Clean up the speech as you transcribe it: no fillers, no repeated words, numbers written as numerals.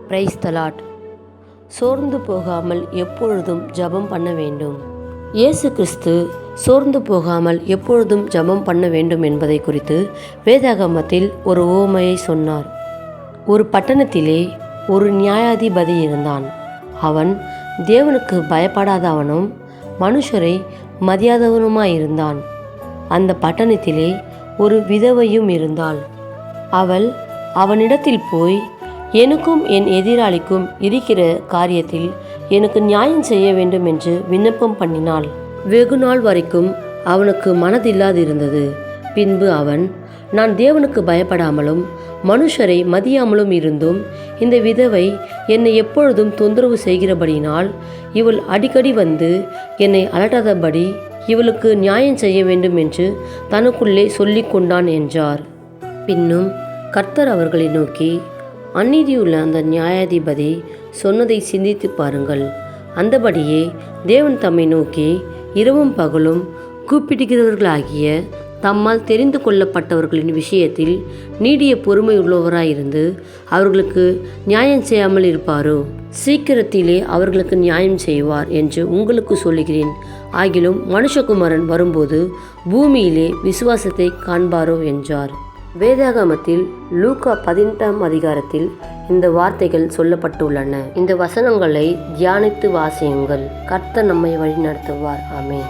Praise the Lord. சோர்ந்து போகாமல் எப்பொழுதும் ஜெபம் பண்ண வேண்டும். இயேசு கிறிஸ்து சோர்ந்து போகாமல் எப்பொழுதும் ஜெபம் பண்ண வேண்டும் என்பதை குறித்து வேதாகமத்தில் ஒரு உவமையை சொன்னார். ஒரு பட்டணத்திலே ஒரு நியாயாதிபதி இருந்தான். அவன் தேவனுக்கு பயப்படாதவனும் மனுஷரை மதியாதவனுமாயிருந்தான். அந்த பட்டணத்திலே ஒரு விதவையும் இருந்தாள். அவள் அவனிடத்தில் போய், எனக்கும் என் எதிராளிக்கும் இருக்கிற காரியத்தில் எனக்கு நியாயம் செய்ய வேண்டும் என்று விண்ணப்பம் பண்ணினாள். வெகு நாள் வரைக்கும் அவனுக்கு மனதில்லாதிருந்தது. பின்பு அவன், நான் தேவனுக்கு பயப்படாமலும் மனுஷரை மதியாமலும் இருந்தும் இந்த விதவை என்னை எப்பொழுதும் தொந்தரவு செய்கிறபடினால் இவள் அடிக்கடி வந்து என்னை அலட்டாதபடி இவளுக்கு நியாயம் செய்ய வேண்டும் என்று தனக்குள்ளே சொல்லி கொண்டான் என்றார். பின்னும் கர்த்தர் அவர்களை நோக்கி, அநீதியுள்ள அந்த நியாயாதிபதி சொன்னதை சிந்தித்து பாருங்கள். அந்தபடியே தேவன் தம்மை நோக்கி இரவும் பகலும் கூப்பிடுகிறவர்களாகிய தம்மால் தெரிந்து கொள்ளப்பட்டவர்களின் விஷயத்தில் நீடிய பொறுமை உள்ளவராயிருந்து அவர்களுக்கு நியாயம் செய்யாமல் இருப்பாரோ? சீக்கிரத்திலே அவர்களுக்கு நியாயம் செய்வார் என்று உங்களுக்கு சொல்லுகிறேன். ஆகிலும் மனுஷகுமாரன் வரும்போது பூமியிலே விசுவாசத்தை காண்பாரோ என்றார். வேதாகமத்தில் லூக்கா 18ஆம் அதிகாரத்தில் இந்த வார்த்தைகள் சொல்லப்பட்டுள்ளன. இந்த வசனங்களை தியானித்து வாசியுங்கள். கர்த்தர் நம்மை வழிநடத்துவார். ஆமென்.